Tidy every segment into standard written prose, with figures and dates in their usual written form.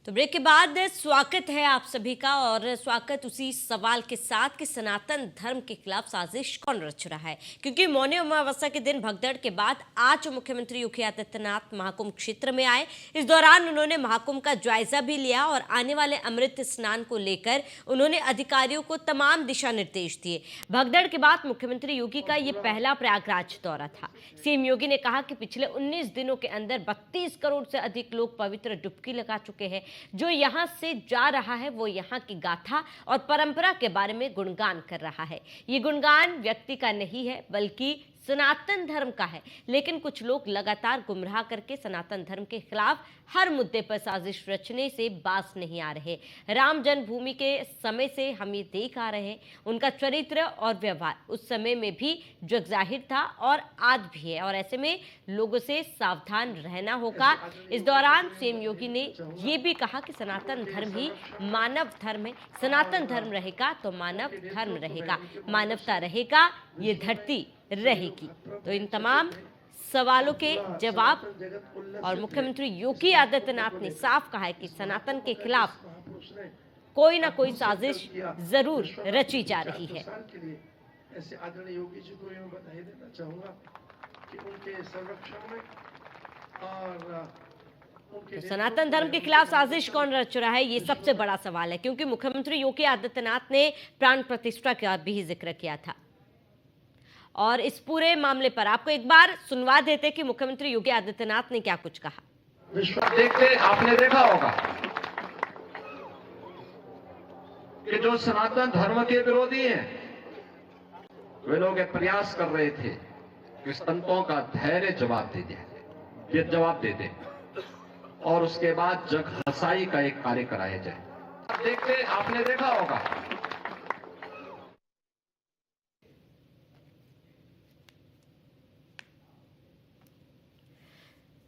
तो ब्रेक के बाद स्वागत है आप सभी का और स्वागत उसी सवाल के साथ कि सनातन धर्म के खिलाफ साजिश कौन रच रहा है। क्योंकि मौनी अमावस्या के दिन भगदड़ के बाद आज मुख्यमंत्री योगी आदित्यनाथ महाकुंभ क्षेत्र में आए। इस दौरान उन्होंने महाकुंभ का जायजा भी लिया और आने वाले अमृत स्नान को लेकर उन्होंने अधिकारियों को तमाम दिशा निर्देश दिए। भगदड़ के बाद मुख्यमंत्री योगी का ये पहला प्रयागराज दौरा था। सीएम योगी ने कहा कि पिछले 19 दिनों के अंदर 32 करोड़ से अधिक लोग पवित्र डुबकी लगा चुके हैं। जो यहां से जा रहा है वो यहां की गाथा और परंपरा के बारे में गुणगान कर रहा है। ये गुणगान व्यक्ति का नहीं है बल्कि सनातन धर्म का है। लेकिन कुछ लोग लगातार गुमराह करके सनातन धर्म के खिलाफ हर मुद्दे पर साजिश रचने से बाज नहीं आ रहे। राम जन्मभूमि के समय से हम ये देख आ रहे हैं, उनका चरित्र और व्यवहार उस समय में भी जगजाहिर था और आज भी है, और ऐसे में लोगों से सावधान रहना होगा। इस दौरान सीएम योगी ने ये भी कहा कि सनातन धर्म ही मानव धर्म है। सनातन धर्म रहेगा तो मानव धर्म रहेगा, मानवता रहेगा, ये धरती रहेगी। तो इन तमाम सवालों के जवाब और मुख्यमंत्री योगी आदित्यनाथ ने साफ कहा है कि सनातन के खिलाफ कोई ना कोई साजिश जरूर रची जा रही है। ऐसे आदरणीय योगी जी को मैं बधाई देना चाहूंगा कि उनके संरक्षण में और तो सनातन धर्म के खिलाफ साजिश कौन रच रहा है, ये सबसे बड़ा सवाल है। क्योंकि मुख्यमंत्री योगी आदित्यनाथ ने प्राण प्रतिष्ठा का भी जिक्र किया था और इस पूरे मामले पर आपको एक बार सुनवा देते कि मुख्यमंत्री योगी आदित्यनाथ ने क्या कुछ कहा। विश्व देखते आपने देखा होगा कि जो सनातन धर्म के विरोधी हैं वे लोग एक प्रयास कर रहे थे कि संतों का धैर्य जवाब दे दे, ये जवाब दे दे और उसके बाद जग हसाई का एक कार्य कराया जाए। देखते आपने देखा होगा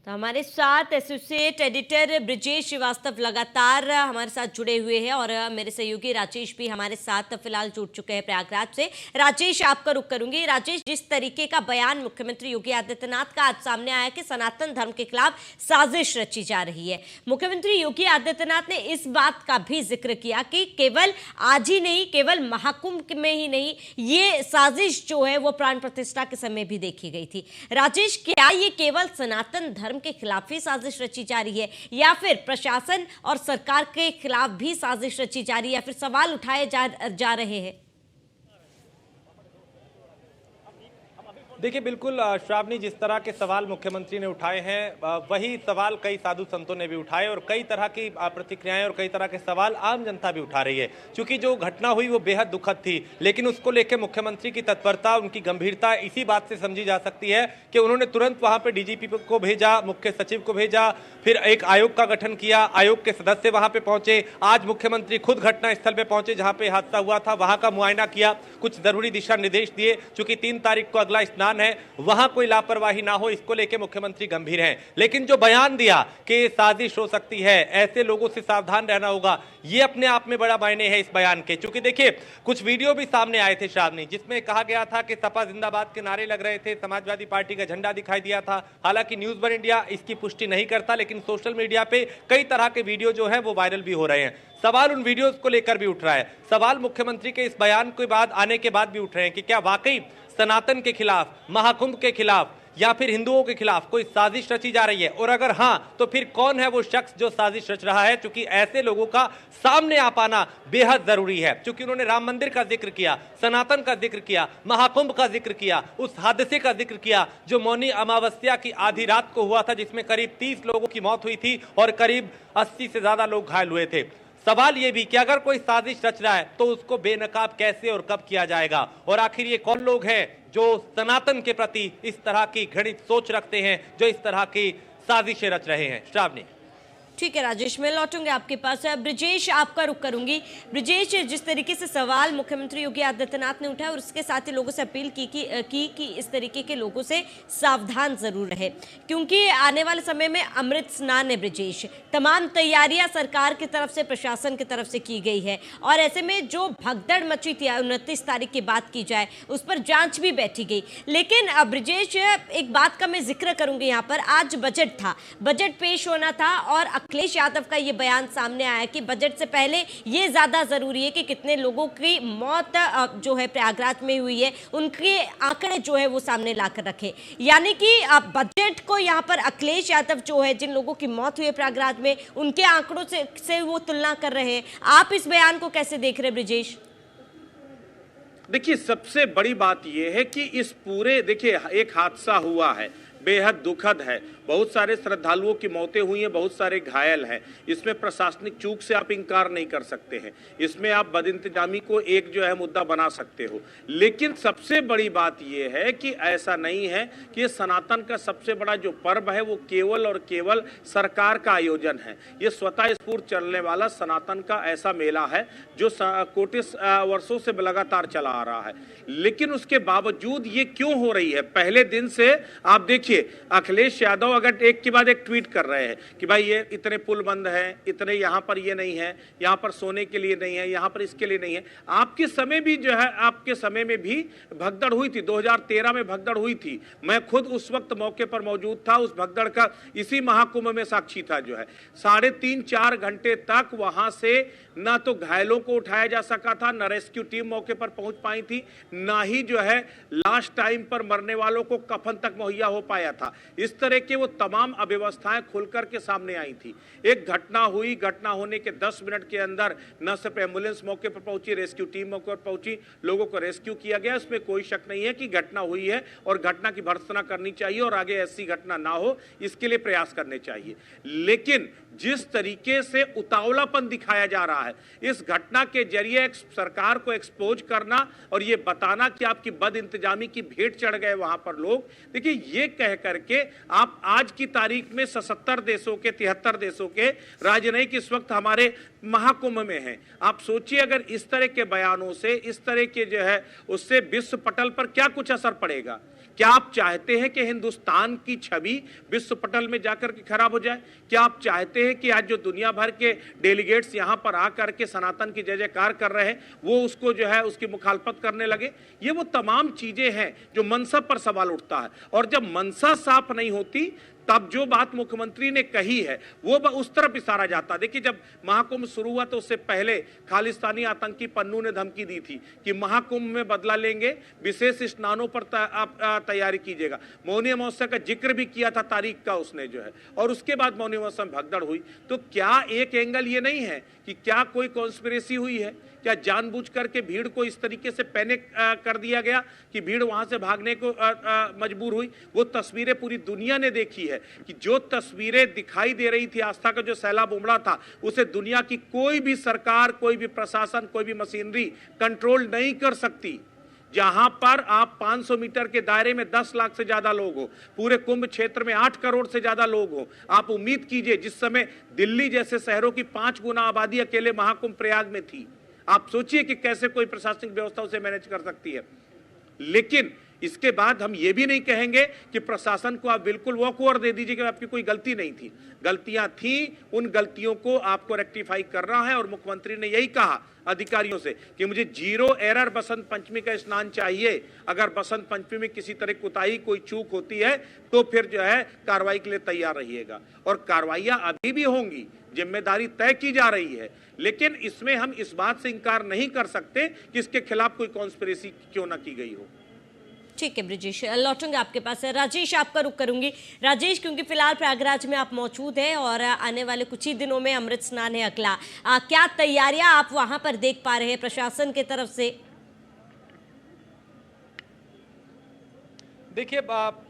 तो हमारे साथ एसोसिएट एडिटर ब्रिजेश श्रीवास्तव लगातार हमारे साथ जुड़े हुए हैं और मेरे सहयोगी राजेश भी हमारे साथ फिलहाल जुड़ चुके हैं प्रयागराज से। राजेश, आपका रुख करूंगी। राजेश, जिस तरीके का बयान मुख्यमंत्री योगी आदित्यनाथ का आज सामने आया कि सनातन धर्म के खिलाफ साजिश रची जा रही है, मुख्यमंत्री योगी आदित्यनाथ ने इस बात का भी जिक्र किया कि केवल आज ही नहीं, केवल महाकुंभ में ही नहीं, ये साजिश जो है वो प्राण प्रतिष्ठा के समय भी देखी गई थी। राजेश, क्या ये केवल सनातन धर्म के खिलाफ ही साजिश रची जा रही है या फिर प्रशासन और सरकार के खिलाफ भी साजिश रची जा रही है या फिर सवाल उठाए जा रहे हैं? देखिए, बिल्कुल श्रावणी, जिस तरह के सवाल मुख्यमंत्री ने उठाए हैं वही सवाल कई साधु संतों ने भी उठाए और कई तरह की प्रतिक्रियाएं और कई तरह के सवाल आम जनता भी उठा रही है। क्योंकि जो घटना हुई वो बेहद दुखद थी, लेकिन उसको लेकर मुख्यमंत्री की तत्परता, उनकी गंभीरता इसी बात से समझी जा सकती है कि उन्होंने तुरंत वहां पर डीजीपी को भेजा, मुख्य सचिव को भेजा, फिर एक आयोग का गठन किया, आयोग के सदस्य वहां पे पहुंचे। आज मुख्यमंत्री खुद घटना स्थल पे पहुंचे जहां पे हादसा हुआ था, वहां का मुआयना किया, कुछ जरूरी दिशा निर्देश दिए। चूंकि 3 तारीख को अगला स्नान है, वहां कोई लापरवाही ना हो, इसको लेकर मुख्यमंत्री गंभीर हैं। लेकिन जो बयान दिया कि साजिश हो सकती है, ऐसे लोगों से सावधान रहना होगा, ये अपने आप में बड़ा मायने है इस बयान के। क्योंकि देखिए, कुछ वीडियो भी सामने आए थे श्रावणी, जिसमें कहा गया था कि सपा जिंदाबाद के नारे लग रहे थे, समाजवादी पार्टी का झंडा दिखाई दिया था। हालांकि न्यूज वन इंडिया इसकी पुष्टि नहीं करता, लेकिन सोशल मीडिया पे कई तरह के वीडियो जो है वो वायरल भी हो रहे हैं। सवाल उन वीडियोस को लेकर भी उठ रहा है, सवाल मुख्यमंत्री के इस बयान के बाद आने के बाद भी उठ रहे हैं कि क्या वाकई सनातन के खिलाफ, महाकुंभ के खिलाफ या फिर हिंदुओं के खिलाफ कोई साजिश रची जा रही है, और अगर हाँ तो फिर कौन है वो शख्स जो साजिश रच रहा है। क्योंकि ऐसे लोगों का सामने आ पाना बेहद जरूरी है। क्योंकि उन्होंने राम मंदिर का जिक्र किया, सनातन का जिक्र किया, महाकुंभ का जिक्र किया, उस हादसे का जिक्र किया जो मौनी अमावस्या की आधी रात को हुआ था, जिसमें करीब 30 लोगों की मौत हुई थी और करीब 80 से ज्यादा लोग घायल हुए थे। सवाल ये भी कि अगर कोई साजिश रच रहा है तो उसको बेनकाब कैसे और कब किया जाएगा, और आखिर ये कौन लोग हैं जो सनातन के प्रति इस तरह की घृणित सोच रखते हैं, जो इस तरह की साजिशें रच रहे हैं। श्रावणी, ठीक है राजेश, मैं लौटूंगी आपके पास। ब्रिजेश, आपका रुख करूंगी। ब्रिजेश, जिस तरीके से सवाल मुख्यमंत्री योगी आदित्यनाथ ने उठाया और उसके साथ ही लोगों से अपील की कि इस तरीके के लोगों से सावधान जरूर रहे, क्योंकि आने वाले समय में अमृत स्नान है। ब्रिजेश, तमाम तैयारियां सरकार की तरफ से, प्रशासन की तरफ से की गई है, और ऐसे में जो भगदड़ मची थी 29 तारीख की बात की जाए, उस पर जांच भी बैठी गई। लेकिन ब्रिजेश, एक बात का मैं जिक्र करूंगी यहाँ पर, आज बजट था, बजट पेश होना था और अखिलेश यादव का ये बयान सामने आया कि बजट से पहले ये ज्यादा जरूरी है कि कितने लोगों की मौत जो है प्रयागराज में हुई है उनके आंकड़े जो है वो सामने लाकर रखे, यानी कि बजट को यहाँ पर अखिलेश यादव जो है जिन लोगों की मौत हुई है प्रयागराज में उनके आंकड़ों से वो तुलना कर रहे हैं। आप इस बयान को कैसे देख रहे हैं ब्रिजेश? देखिए, सबसे बड़ी बात यह है कि इस पूरे, देखिए एक हादसा हुआ है, बेहद दुखद है, बहुत सारे श्रद्धालुओं की मौतें हुई हैं, बहुत सारे घायल हैं। इसमें प्रशासनिक चूक से आप इनकार नहीं कर सकते हैं, इसमें आप बदइंतजामी को एक जो है मुद्दा बना सकते हो। लेकिन सबसे बड़ी बात यह है कि ऐसा नहीं है कि ये सनातन का सबसे बड़ा जो पर्व है वो केवल और केवल सरकार का आयोजन है। ये स्वतः स्फूर्त चलने वाला सनातन का ऐसा मेला है जो कोटि वर्षों से लगातार चला आ रहा है। लेकिन उसके बावजूद ये क्यों हो रही है? पहले दिन से आप देखिए, अखिलेश यादव अगर एक के बाद एक ट्वीट कर रहे हैं कि भाई ये इतने पुल बंद हैं, इतने यहाँ पर ये नहीं है, यहाँ पर सोने के लिए नहीं है, यहाँ पर इसके लिए नहीं है। आपके समय भी जो है, आपके समय में भी भगदड़ हुई थी, 2013 में भगदड़ हुई थी। मैं खुद उस वक्त मौके पर मौजूद था, उस भगदड़ का इसी महाकुंभ में साक्षी था। जो है 3.5-4 घंटे तक वहां से ना तो घायलों को उठाया जा सका था, ना रेस्क्यू टीम मौके पर पहुंच पाई थी, ना ही जो है लास्ट टाइम पर मरने वालों को कफन तक मुहैया हो पाया था। इस तरह के वो तमाम अव्यवस्थाएं खुलकर के सामने आई थी। एक घटना हुई, घटना होने के 10 मिनट के अंदर न सिर्फ एम्बुलेंस मौके पर पहुंची, रेस्क्यू टीम मौके पर पहुंची, लोगों को रेस्क्यू किया गया। इसमें कोई शक नहीं है कि घटना हुई है और घटना की भर्त्सना करनी चाहिए और आगे ऐसी घटना ना हो इसके लिए प्रयास करने चाहिए। लेकिन जिस तरीके से उतावलापन दिखाया जा रहा है, इस घटना के जरिए सरकार को एक्सपोज करना और ये बताना कि आपकी बदइंतजामी की भेंट चढ़ गए वहां पर लोग, देखिए ये कह करके आप आज की तारीख में 77 देशों के 73 देशों के राजनयिक इस वक्त हमारे महाकुंभ में हैं। आप सोचिए अगर इस तरह के बयानों से, इस तरह के जो है उससे विश्व पटल पर क्या कुछ असर पड़ेगा? क्या आप चाहते हैं कि हिंदुस्तान की छवि विश्व पटल में जाकर के खराब हो जाए? क्या आप चाहते हैं कि आज जो दुनिया भर के डेलीगेट्स यहां पर आकर के सनातन की जय जयकार कर रहे हैं वो उसको जो है उसकी मुखालफत करने लगे? ये वो तमाम चीजें हैं जो मनसा पर सवाल उठता है। और जब मनसा साफ नहीं होती तब जो बात मुख्यमंत्री ने कही है वो उस तरफ इशारा जाता। देखिए, जब महाकुंभ शुरू हुआ तो उससे पहले खालिस्तानी आतंकी पन्नू ने धमकी दी थी कि महाकुंभ में बदला लेंगे, विशेष स्नानों पर तैयारी कीजिएगा। मौनी अमावस्या का जिक्र भी किया था तारीख का उसने जो है, और उसके बाद मौनी अमावस्या में भगदड़ हुई। तो क्या एक एंगल ये नहीं है कि क्या कोई कॉन्स्पिरेसी हुई है? क्या जानबूझ करके भीड़ को इस तरीके से पैनिक कर दिया गया कि भीड़ वहां से भागने को मजबूर हुई? वो तस्वीरें पूरी दुनिया ने देखी है कि जो तस्वीरें दिखाई दे रही थी, आस्था का जो सैलाब उमड़ा था, उसे दुनिया की कोई भी सरकार, कोई भी प्रशासन, कोई भी मशीनरी कंट्रोल नहीं कर सकती। जहां पर आप 500 मीटर के दायरे में 10 लाख से ज्यादा लोग हो, पूरे कुंभ क्षेत्र में 8 करोड़ से ज्यादा लोग हो, आप उम्मीद कीजिए जिस समय दिल्ली जैसे शहरों की 5 गुना आबादी अकेले महाकुंभ प्रयाग में थी, आप सोचिए कि कैसे कोई प्रशासनिक व्यवस्था उसे मैनेज कर सकती है। लेकिन इसके बाद हम ये भी नहीं कहेंगे कि प्रशासन को आप बिल्कुल वॉक ओवर दे दीजिए कि आपकी कोई गलती नहीं थी। गलतियां थी, उन गलतियों को आपको रेक्टिफाई करना है। और मुख्यमंत्री ने यही कहा अधिकारियों से कि मुझे 0 एरर बसंत पंचमी का स्नान चाहिए। अगर बसंत पंचमी में किसी तरह कोताही, कोई चूक होती है तो फिर जो है कार्रवाई के लिए तैयार रहिएगा। और कार्रवाइयां अभी भी होंगी, जिम्मेदारी तय की जा रही है। लेकिन इसमें हम इस बात से इंकार नहीं कर सकते कि इसके खिलाफ कोई कॉन्स्पिरेसी क्यों ना की गई हो। ठीक है ब्रिजेश, लौटूंगे आपके पास। राजेश, आपका रुख करूंगी। राजेश, क्योंकि फिलहाल प्रयागराज में आप मौजूद हैं और आने वाले कुछ ही दिनों में अमृत स्नान है अगला, क्या तैयारियां आप वहां पर देख पा रहे हैं प्रशासन की तरफ से? देखिए,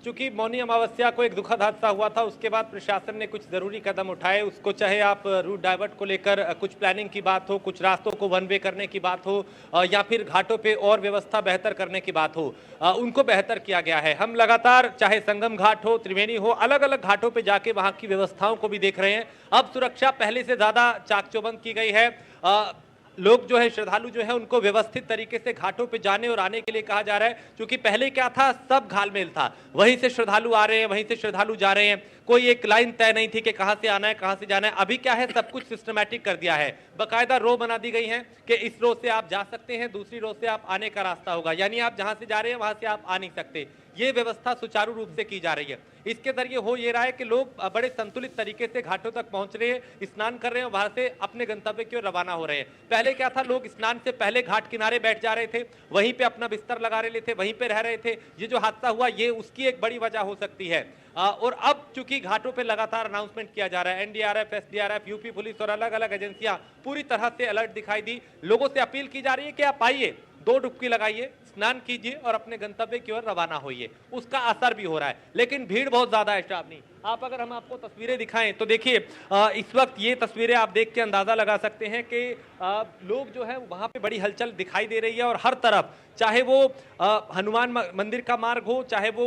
चूंकि मौनी अमावस्या को एक दुखद हादसा हुआ था, उसके बाद प्रशासन ने कुछ जरूरी कदम उठाए। उसको चाहे आप रूट डाइवर्ट को लेकर कुछ प्लानिंग की बात हो, कुछ रास्तों को वन वे करने की बात हो, या फिर घाटों पे और व्यवस्था बेहतर करने की बात हो, उनको बेहतर किया गया है। हम लगातार चाहे संगम घाट हो, त्रिवेणी हो, अलग अलग घाटों पे जाके वहां की व्यवस्थाओं को भी देख रहे हैं। अब सुरक्षा पहले से ज्यादा चाक चौबंद की गई है। लोग जो है, श्रद्धालु जो है, उनको व्यवस्थित तरीके से घाटों पे जाने और आने के लिए कहा जा रहा है। क्योंकि पहले क्या था, सब घालमेल था, वहीं से श्रद्धालु आ रहे हैं, वहीं से श्रद्धालु जा रहे हैं, कोई एक लाइन तय नहीं थी कि कहां से आना है, कहां से जाना है। अभी क्या है, सब कुछ सिस्टमैटिक कर दिया है। बाकायदा रो बना दी गई है कि इस रोड से आप जा सकते हैं, दूसरी रोड से आप आने का रास्ता होगा, यानी आप जहां से जा रहे हैं वहां से आप आ नहीं सकते। ये व्यवस्था सुचारू रूप से की जा रही है। इसके जरिए हो ये रहा है कि लोग बड़े संतुलित तरीके से घाटों तक पहुंच रहे हैं, स्नान कर रहे हैं, वहां से अपने गंतव्य की ओर रवाना हो रहे हैं। पहले क्या था, लोग स्नान से पहले घाट किनारे बैठ जा रहे थे, वहीं पे अपना बिस्तर लगा रहे थे, वहीं पे रह रहे थे। ये जो हादसा हुआ ये उसकी एक बड़ी वजह हो सकती है। और अब चूंकि घाटों पे लगातार अनाउंसमेंट किया जा रहा है, एनडीआरएफ, एसडीआरएफ, यूपी पुलिस और अलग अलग एजेंसियां पूरी तरह से अलर्ट दिखाई दी। लोगों से अपील की जा रही है कि आप आइए, 2 डुबकी लगाइए, स्नान कीजिए और अपने गंतव्य की ओर रवाना होइए। उसका असर भी हो रहा है, लेकिन भीड़ बहुत ज्यादा है। श्रावणी, आप अगर हम आपको तस्वीरें दिखाएं तो देखिए, इस वक्त ये तस्वीरें आप देख के अंदाजा लगा सकते हैं कि लोग जो है वहां पे बड़ी हलचल दिखाई दे रही है और हर तरफ, चाहे वो हनुमान मंदिर का मार्ग हो, चाहे वो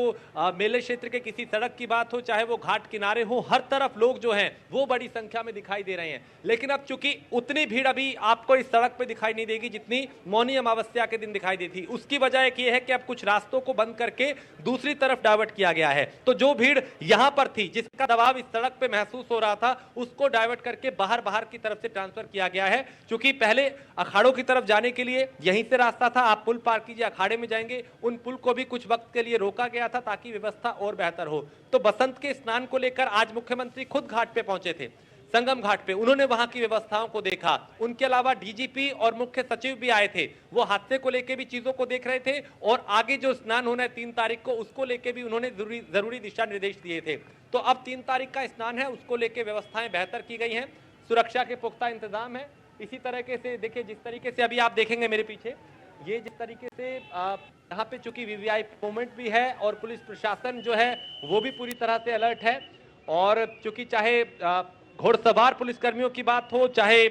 मेले क्षेत्र के किसी सड़क की बात हो, चाहे वो घाट किनारे हो, हर तरफ लोग जो हैं वो बड़ी संख्या में दिखाई दे रहे हैं। लेकिन अब चूंकि उतनी भीड़ अभी आपको इस सड़क पे दिखाई नहीं देगी जितनी मौनी अमावस्या के दिन दिखाई दी थी। उसकी वजह एक ये है कि अब कुछ रास्तों को बंद करके दूसरी तरफ डाइवर्ट किया गया है। तो जो भीड़ यहां पर थी, जिसका दबाव इस सड़क पे महसूस हो रहा था, उसको डाइवर्ट करके बाहर की तरफ से ट्रांसफर किया गया है। क्योंकि पहले अखाड़ों की तरफ जाने के लिए यहीं से रास्ता था, आप पुल पार कीजिए, अखाड़े में जाएंगे। उन पुल को भी कुछ वक्त के लिए रोका गया था ताकि व्यवस्था और बेहतर हो। तो बसंत के स्नान को लेकर आज मुख्यमंत्री खुद घाट पे पहुंचे थे, संगम घाट पे। उन्होंने वहां की व्यवस्थाओं को देखा। उनके अलावा डीजीपी और मुख्य सचिव भी आए थे, वो हादसे को लेकर भी चीजों को देख रहे थे और आगे जो स्नान होना है 3 तारीख को, उसको लेकर भी उन्होंने जरूरी दिशा निर्देश दिए थे। तो अब 3 तारीख का स्नान है, उसको लेकर व्यवस्थाएं बेहतर की गई हैं, सुरक्षा के पुख्ता इंतजाम है। इसी तरीके से देखिए, जिस तरीके से अभी आप देखेंगे मेरे पीछे, ये जिस तरीके से यहाँ पे चूंकि वीवीआईपी मूवमेंट भी है और पुलिस प्रशासन जो है वो भी पूरी तरह से अलर्ट है। और चूंकि चाहे घोड़सवार पुलिसकर्मियों की बात हो, चाहे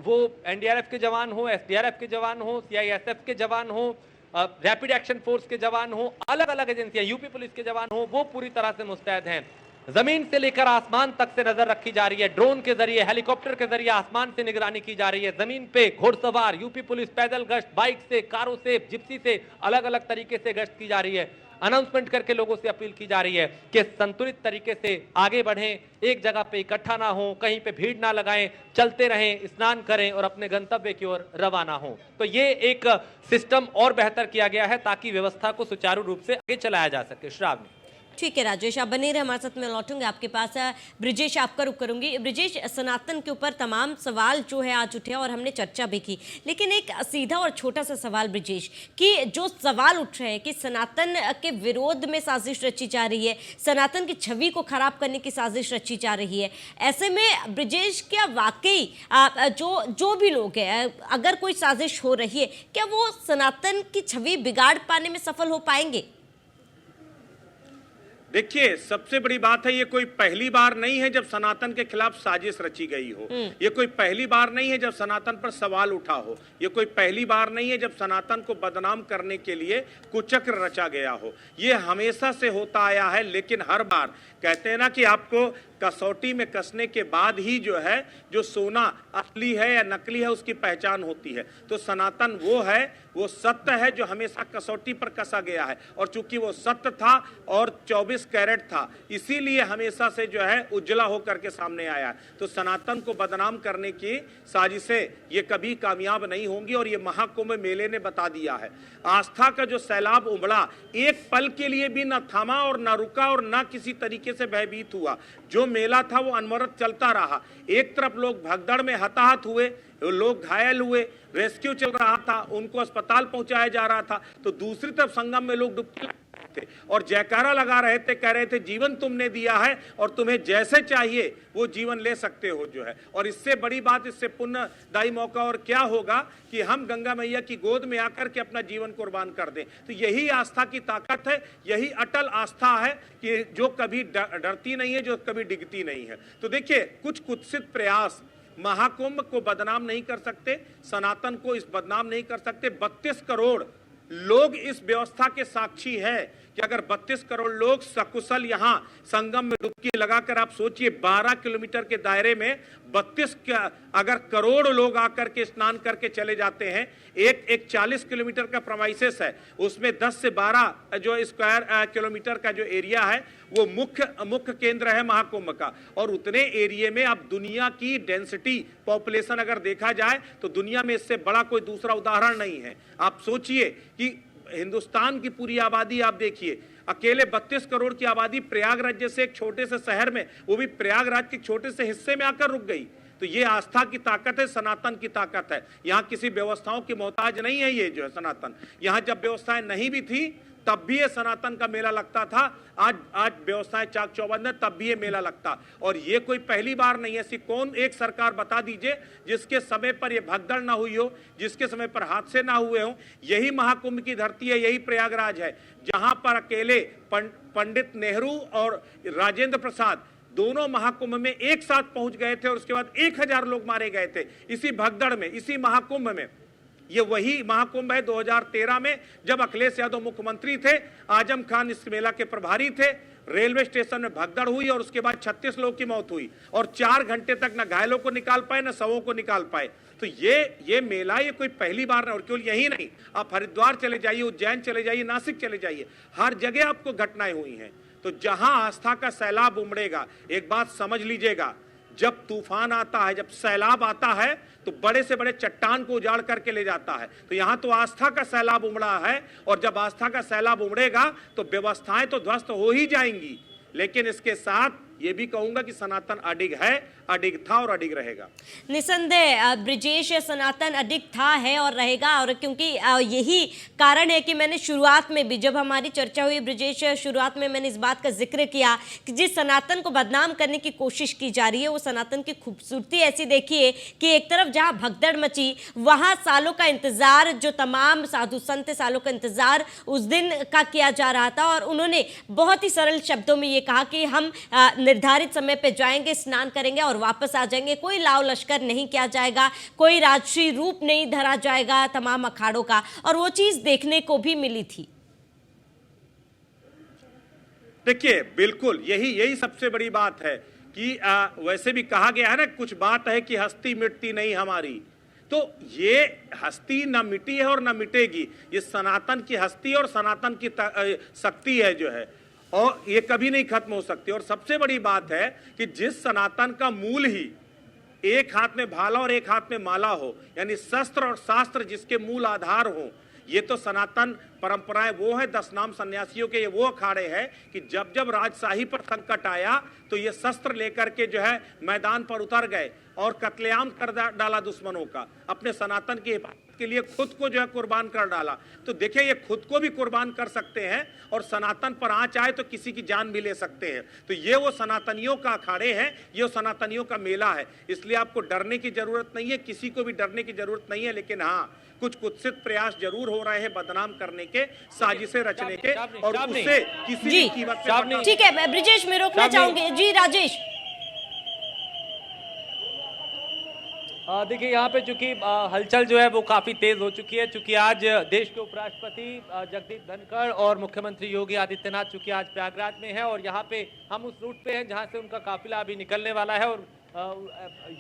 वो एनडीआरएफ के जवान हो, एसडीआरएफ के जवान हो, सीआईएसएफ के जवान हो, रैपिड एक्शन फोर्स के जवान हो, अलग अलग एजेंसियां, यूपी पुलिस के जवान हो, वो पूरी तरह से मुस्तैद हैं। जमीन से लेकर आसमान तक से नजर रखी जा रही है, ड्रोन के जरिए, हेलीकॉप्टर के जरिए आसमान से निगरानी की जा रही है। जमीन पे घोड़सवार, यूपी पुलिस पैदल गश्त, बाइक से, कारों से, जिप्सी से, अलग अलग तरीके से गश्त की जा रही है। अनाउंसमेंट करके लोगों से अपील की जा रही है कि संतुलित तरीके से आगे बढ़ें, एक जगह पे इकट्ठा ना हो, कहीं पे भीड़ ना लगाएं, चलते रहें, स्नान करें और अपने गंतव्य की ओर रवाना हो। तो ये एक सिस्टम और बेहतर किया गया है ताकि व्यवस्था को सुचारू रूप से आगे चलाया जा सके। श्रावणी, ठीक है राजेश, आप बने रहे हमारे साथ, में लौटूंगे आपके पास। ब्रिजेश, आपका रुख करूंगी। ब्रिजेश, सनातन के ऊपर तमाम सवाल जो है आज उठे और हमने चर्चा भी की, लेकिन एक सीधा और छोटा सा सवाल ब्रिजेश, कि जो सवाल उठ रहे हैं कि सनातन के विरोध में साजिश रची जा रही है, सनातन की छवि को खराब करने की साजिश रची जा रही है। ऐसे में ब्रिजेश, क्या वाकई जो भी लोग हैं, अगर कोई साजिश हो रही है, क्या वो सनातन की छवि बिगाड़ पाने में सफल हो पाएंगे? देखिए, सबसे बड़ी बात है, ये कोई पहली बार नहीं है जब सनातन के खिलाफ साजिश रची गई हो। ये कोई पहली बार नहीं है जब सनातन पर सवाल उठा हो। ये कोई पहली बार नहीं है जब सनातन को बदनाम करने के लिए कुचक्र रचा गया हो। ये हमेशा से होता आया है, लेकिन हर बार कहते हैं ना कि आपको कसौटी में कसने के बाद ही जो है, जो सोना असली है या नकली है उसकी पहचान होती है। तो सनातन वो है, वो सत्य है जो हमेशा कसौटी पर कसा गया है। और चूंकि वो सत्य था और 24 कैरेट था, इसीलिए हमेशा से जो है उज्जला होकर के सामने आया है। तो सनातन को बदनाम करने की साजिशें ये कभी कामयाब नहीं होंगी और ये महाकुंभ मेले ने बता दिया है। आस्था का जो सैलाब उमड़ा, एक पल के लिए भी न थमा और न रुका और न किसी तरीके से भयभीत हुआ। जो मेला था वो अनवरत चलता रहा। एक तरफ लोग भगदड़ में हताहत हुए, लोग घायल हुए, रेस्क्यू चल रहा था, उनको अस्पताल पहुंचाया जा रहा था, तो दूसरी तरफ संगम में लोग डुबकी थे और जयकारा लगा रहे थे, कह रहे थे जीवन तुमने दिया है और तुम्हें जैसे चाहिए वो जीवन ले सकते हो जो है। और इससे बड़ी बात, इससे पुण्यदायी मौका और क्या होगा कि हम गंगा मैया की गोद में आकर के अपना जीवन कुर्बान कर दें। तो यही आस्था की ताकत है, यही अटल आस्था है कि जो कभी डरती नहीं है, जो कभी डिगती नहीं है। तो देखिए, कुछ कुत्सित प्रयास महाकुंभ को बदनाम नहीं कर सकते, सनातन को इस बदनाम नहीं कर सकते। 32 करोड़ लोग इस व्यवस्था के साक्षी हैं कि अगर 32 करोड़ लोग सकुशल यहां संगम में डुबकी लगाकर, आप सोचिए 12 किलोमीटर के दायरे में 32 अगर करोड़ लोग आकर के स्नान करके चले जाते हैं, एक 40 किलोमीटर का प्रमाइसेस है, उसमें 10 से 12 जो स्क्वायर किलोमीटर का जो एरिया है वो मुख्य केंद्र है महाकुंभ का। और उतने एरिया में अब दुनिया की डेंसिटी पॉपुलेशन अगर देखा जाए तो दुनिया में इससे बड़ा कोई दूसरा उदाहरण नहीं है। आप सोचिए कि हिंदुस्तान की पूरी आबादी आप देखिए, अकेले 32 करोड़ की आबादी प्रयागराज जैसे एक छोटे से शहर में, वो भी प्रयागराज के छोटे से हिस्से में आकर रुक गई। तो ये आस्था की ताकत है, सनातन की ताकत है। यहाँ किसी व्यवस्थाओं की मोहताज नहीं है ये जो है सनातन। यहाँ जब व्यवस्थाएं नहीं भी थी तब भी ये सनातन का मेला लगता था। आज व्यवस्थाएं चाक चौबंद है तब भी ये मेला लगता। और ये कोई पहली बार नहीं है। ऐसी कौन एक सरकार बता दीजिए जिसके समय पर ये भगदड़ ना हुई हो, जिसके समय पर हादसे ना हुए हो। यही महाकुंभ की धरती है, यही प्रयागराज है, जहां पर अकेले पंडित नेहरू और राजेंद्र प्रसाद दोनों महाकुंभ में एक साथ पहुंच गए थे और उसके बाद 1000 लोग मारे गए थे इसी भगदड़ में, इसी महाकुंभ में। ये वही महाकुंभ है 2013 में, जब अखिलेश यादव मुख्यमंत्री थे, आजम खान इस मेला के प्रभारी थे। रेलवे स्टेशन में भगदड़ हुई और उसके बाद 36 लोगों की मौत हुई और 4 घंटे तक न घायलों को निकाल पाए न शवों को निकाल पाए। तो ये मेला ये कोई पहली बार नहीं। और केवल यही नहीं, आप हरिद्वार चले जाइए, उज्जैन चले जाइए, नासिक चले जाइए, हर जगह आपको घटनाएं हुई हैं। तो जहां आस्था का सैलाब उमड़ेगा, एक बात समझ लीजिएगा, जब तूफान आता है, जब सैलाब आता है तो बड़े से बड़े चट्टान को उजाड़ करके ले जाता है। तो यहां तो आस्था का सैलाब उमड़ा है और जब आस्था का सैलाब उमड़ेगा तो व्यवस्थाएं तो ध्वस्त हो ही जाएंगी। लेकिन इसके साथ ये भी कहूंगा कि सनातन अडिग है, अडिग था और अडिग रहेगा। निसंदेह ब्रिजेश, सनातन अडिग था, है और रहेगा। और क्योंकि यही कारण है कि मैंने शुरुआत में भी, जब हमारी चर्चा हुई ब्रिजेश, शुरुआत में मैंने इस बात का जिक्र किया कि जिस सनातन को बदनाम करने की कोशिश की जा रही है, वो सनातन की खूबसूरती ऐसी देखिए कि एक तरफ जहां भगदड़ मची, वहां सालों का इंतजार, जो तमाम साधु संत सालों का इंतजार उस दिन का किया जा रहा था, और उन्होंने बहुत ही सरल शब्दों में ये कहा कि हम निर्धारित समय पे जाएंगे, स्नान करेंगे और वापस आ जाएंगे। कोई लाव लश्कर नहीं किया जाएगा, कोई राजसी रूप नहीं धरा जाएगा तमाम अखाड़ों का, और वो चीज देखने को भी मिली थी। देखिए, बिल्कुल यही सबसे बड़ी बात है कि वैसे भी कहा गया है ना, कुछ बात है कि हस्ती मिटती नहीं हमारी। तो ये हस्ती न मिटी है और न मिटेगी। ये सनातन की हस्ती और सनातन की शक्ति है जो है, और ये कभी नहीं खत्म हो सकती। और सबसे बड़ी बात है कि जिस सनातन का मूल ही एक हाथ में भाला और एक हाथ में माला हो, यानी शस्त्र और शास्त्र जिसके मूल आधार हो, ये तो सनातन परंपराएं वो है। 10 नाम सन्यासियों के ये वो अखाड़े हैं कि जब जब राजशाही पर संकट आया तो ये शस्त्र लेकर के जो है मैदान पर उतर गए और कत्लेआम कर डाला दुश्मनों का, अपने सनातन की हिफाजत के लिए खुद को जो है कुर्बान कर डाला। तो देखिए, ये खुद को भी कुर्बान कर सकते हैं और सनातन पर आंच आए तो किसी की जान भी ले सकते हैं। तो ये वो सनातनियों का अखाड़े हैं, ये वो सनातनियों का मेला है। इसलिए आपको डरने की जरूरत नहीं है, किसी को भी डरने की जरूरत नहीं है। लेकिन हाँ, कुछ कुत्सित प्रयास जरूर हो रहे हैं बदनाम करने के, साजिशें रचने के, और उससे किसी भी कीमत पे। ठीक है ब्रिजेश, मैं रोकना चाहूंगी। जी राजेश। देखिए, यहाँ पे चूंकि हलचल जो है वो काफी तेज हो चुकी है, चूंकि आज देश के उपराष्ट्रपति जगदीप धनखड़ और मुख्यमंत्री योगी आदित्यनाथ चूंकि आज प्रयागराज में है, और यहाँ पे हम उस रूट पे हैं जहाँ से उनका काफिला अभी निकलने वाला है। और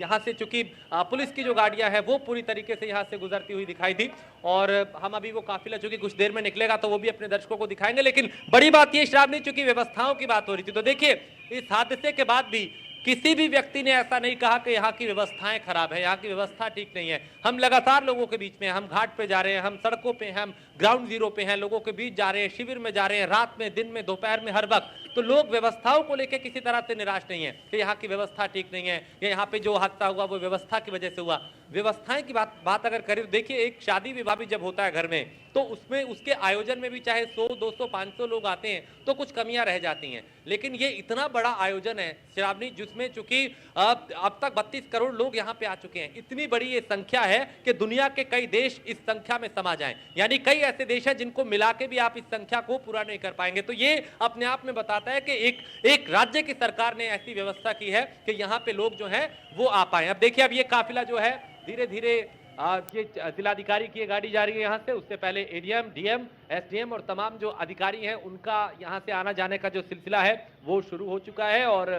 यहाँ से चूंकि पुलिस की जो गाड़ियां हैं वो पूरी तरीके से यहाँ से गुजरती हुई दिखाई दी, और हम अभी वो काफिला चूंकि कुछ देर में निकलेगा तो वो भी अपने दर्शकों को दिखाएंगे। लेकिन बड़ी बात ये श्रावणी, चूंकि व्यवस्थाओं की बात हो रही थी, तो देखिए इस हादसे के बाद भी किसी भी व्यक्ति ने ऐसा नहीं कहा कि यहाँ की व्यवस्थाएं खराब है, यहाँ की व्यवस्था ठीक नहीं है। हम लगातार लोगों के बीच में, हम घाट पे जा रहे हैं, हम सड़कों पे हैं, हम ग्राउंड जीरो पे हैं, लोगों के बीच जा रहे हैं, शिविर में जा रहे हैं, रात में, दिन में, दोपहर में, हर वक्त। तो लोग व्यवस्थाओं को लेकर किसी तरह से निराश नहीं है कि यहाँ की व्यवस्था ठीक नहीं है, या यहाँ पे जो हादसा हुआ वो व्यवस्था की वजह से हुआ। व्यवस्थाएं की बात अगर करें तो देखिए, एक शादी विवाह भी जब होता है घर में, तो उसमें उसके आयोजन में भी चाहे 100, 200, 500 लोग आते हैं तो कुछ कमियां रह जाती हैं। लेकिन ये इतना बड़ा आयोजन है श्रावणी, जिसमें चूंकि अब तक 32 करोड़ लोग यहाँ पे आ चुके हैं। इतनी बड़ी ये संख्या है कि दुनिया के कई देश इस संख्या में समा जाएं, यानी कई ऐसे देश हैं जिनको मिला के भी आप इस संख्या को पूरा नहीं कर पाएंगे। तो ये अपने आप में बताता है कि एक राज्य की सरकार ने ऐसी व्यवस्था की है कि यहाँ पे लोग जो है वो आ पाए। अब देखिए, अब ये काफिला जो है धीरे धीरे ये जिलाधिकारी की गाड़ी जा रही है यहाँ से, उससे पहले एडीएम, डीएम, एसडीएम और तमाम जो अधिकारी हैं उनका यहाँ से आना जाने का जो सिलसिला है वो शुरू हो चुका है। और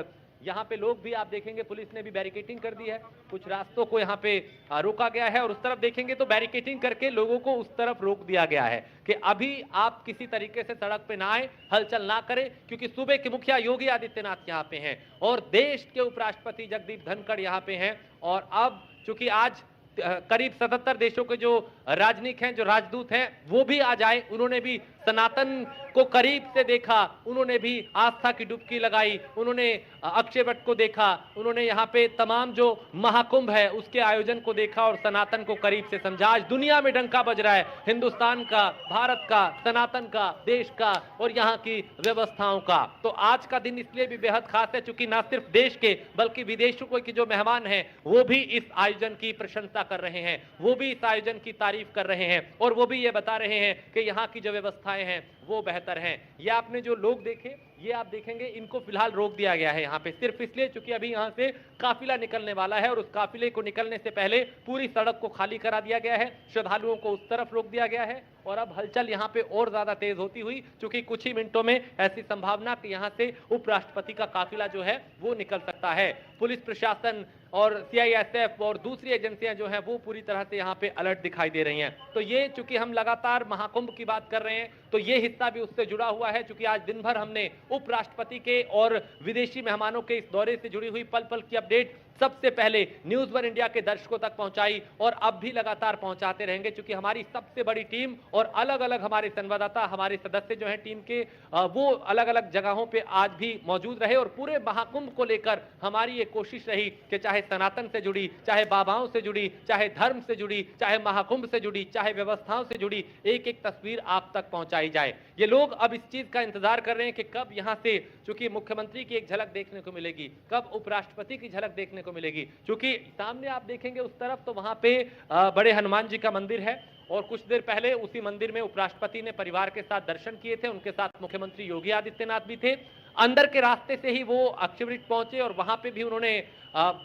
यहाँ पे लोग भी आप देखेंगे, पुलिस ने भी बैरिकेटिंग कर दी है, कुछ रास्तों को यहाँ पे रोका गया है, और उस तरफ देखेंगे तो बैरिकेटिंग करके लोगों को उस तरफ रोक दिया गया है कि अभी आप किसी तरीके से सड़क पे ना आए, हलचल ना करें, क्योंकि सूबे के मुखिया योगी आदित्यनाथ यहाँ पे हैं और देश के उपराष्ट्रपति जगदीप धनखड़ यहाँ पे हैं। और अब चूंकि आज करीब 77 देशों के जो राजनयिक हैं, जो राजदूत हैं, वो भी आ जाए, उन्होंने भी सनातन को करीब से देखा, उन्होंने भी आस्था की डुबकी लगाई, उन्होंने अक्षय वट को देखा, उन्होंने यहाँ पे तमाम जो महाकुंभ है उसके आयोजन को देखा और सनातन को करीब से समझा। आज दुनिया में डंका बज रहा है हिंदुस्तान का, भारत का, सनातन का, देश का और यहाँ की व्यवस्थाओं का। तो आज का दिन इसलिए भी बेहद खास है क्योंकि ना सिर्फ देश के बल्कि विदेशों के जो मेहमान हैं वो भी इस आयोजन की प्रशंसा कर रहे हैं, वो भी इस आयोजन की तारीफ कर रहे हैं और वो भी ये बता रहे हैं कि यहाँ की जो व्यवस्थाएं हैं वो बेहतर हैं। ये आपने जो लोग देखे, ये आप देखेंगे इनको फिलहाल रोक दिया गया है यहाँ पे सिर्फ इसलिए क्योंकि अभी यहाँ से काफिला निकलने वाला है और उस काफिले को निकलने से पहले पूरी सड़क को खाली करा दिया गया है, श्रद्धालुओं को उस तरफ रोक दिया गया है और अब हलचल यहाँ पे और ज्यादा तेज होती हुई क्योंकि कुछ ही मिनटों में ऐसी संभावना कि यहाँ से उपराष्ट्रपति का काफिला जो है वो निकल सकता है। पुलिस प्रशासन और सीआईएसएफ और दूसरी एजेंसियां जो हैं वो पूरी तरह से यहाँ पे अलर्ट दिखाई दे रही हैं। तो ये चूंकि हम लगातार महाकुंभ की बात कर रहे हैं तो ये हिस्सा भी उससे जुड़ा हुआ है क्योंकि आज दिन भर हमने उपराष्ट्रपति के और विदेशी मेहमानों के इस दौरे से जुड़ी हुई पल पल की अपडेट सबसे पहले न्यूज वन इंडिया के दर्शकों तक पहुंचाई और अब भी लगातार पहुंचाते रहेंगे क्योंकि हमारी सबसे बड़ी टीम और अलग अलग हमारे संवाददाता, हमारे सदस्य जो हैं टीम के, वो अलग अलग जगहों पे आज भी मौजूद रहे और पूरे महाकुंभ को लेकर हमारी ये कोशिश रही कि चाहे सनातन से जुड़ी, चाहे बाबाओं से जुड़ी, चाहे धर्म से जुड़ी, चाहे महाकुंभ से जुड़ी, चाहे व्यवस्थाओं से जुड़ी एक एक तस्वीर आप तक पहुंचाई जाए। ये लोग अब इस चीज का इंतजार कर रहे हैं कि कब यहाँ से चूंकि मुख्यमंत्री की एक झलक देखने को मिलेगी, कब उपराष्ट्रपति की झलक देखने को मिलेगी, क्योंकि सामने आप देखेंगे उस तरफ तो वहां पे बड़े हनुमान जी का मंदिर है और कुछ देर पहले उसी मंदिर में उपराष्ट्रपति ने परिवार के साथ दर्शन किए थे, उनके साथ मुख्यमंत्री योगी आदित्यनाथ भी थे। अंदर के रास्ते से ही वो अक्षय वृक्ष पहुंचे और वहां पे भी उन्होंने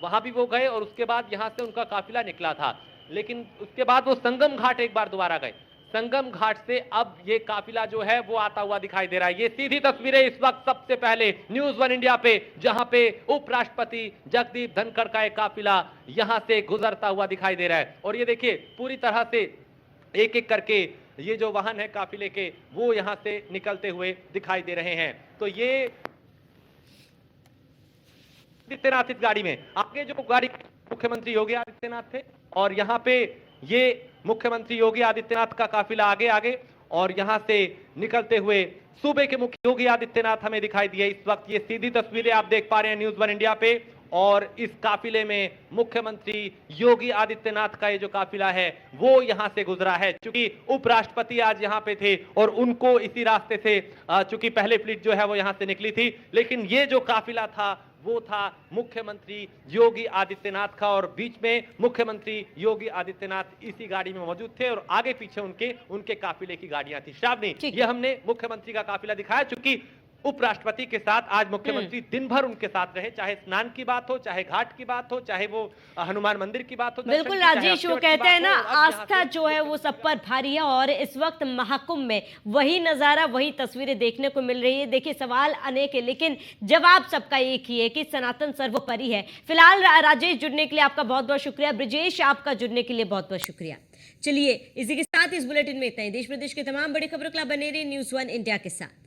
वहां भी वो गए और उसके बाद यहां से उनका काफिला निकला था, लेकिन उसके बाद वो संगम घाट एक बार दोबारा गए। संगम घाट से अब ये काफिला जो है वो आता हुआ दिखाई दे रहा है। ये सीधी तस्वीरें इस वक्त सबसे पहले न्यूज वन इंडिया पे, जहां पे उपराष्ट्रपति जगदीप धनखड़ का एक काफिला यहां से गुजरता हुआ दिखाई दे रहा है और ये देखिए पूरी तरह से एक एक करके ये जो वाहन है काफिले के वो यहां से निकलते हुए दिखाई दे रहे हैं। तो ये आदित्यनाथ इस गाड़ी में, आगे जो गाड़ी मुख्यमंत्री योगी आदित्यनाथ थे और यहाँ पे ये मुख्यमंत्री योगी आदित्यनाथ का काफिला आगे और यहां से निकलते हुए सूबे के मुख्य योगी आदित्यनाथ हमें दिखाई दिए। इस वक्त ये सीधी तस्वीरें आप देख पा रहे हैं न्यूज वन इंडिया पे और इस काफिले में मुख्यमंत्री योगी आदित्यनाथ का ये जो काफिला है वो यहां से गुजरा है। चूंकि उपराष्ट्रपति आज यहां पे थे और उनको इसी रास्ते से चूंकि पहले फ्लीट जो है वो यहां से निकली थी, लेकिन ये जो काफिला था वो था मुख्यमंत्री योगी आदित्यनाथ का और बीच में मुख्यमंत्री योगी आदित्यनाथ इसी गाड़ी में मौजूद थे और आगे पीछे उनके काफिले की गाड़ियां थी। श्रावणी, ये हमने मुख्यमंत्री का काफिला दिखाया क्योंकि उपराष्ट्रपति के साथ आज मुख्यमंत्री दिन भर उनके साथ रहे, चाहे स्नान की बात हो, चाहे घाट की बात हो, चाहे वो हनुमान मंदिर की बात हो। बिल्कुल राजेश, वो कहते हैं ना आस्था जो है वो सब पर भारी है और इस वक्त महाकुंभ में वही नजारा, वही तस्वीरें देखने को मिल रही है। देखिए सवाल अनेक है लेकिन जवाब सबका एक ही है कि सनातन सर्वोपरि है। फिलहाल राजेश जुड़ने के लिए आपका बहुत बहुत शुक्रिया, ब्रिजेश आपका जुड़ने के लिए बहुत बहुत शुक्रिया। चलिए इसी के साथ इस बुलेटिन में इतना ही। देश प्रदेश के तमाम बड़ी खबरों के लिए बने रहिए न्यूज़ वन इंडिया के साथ।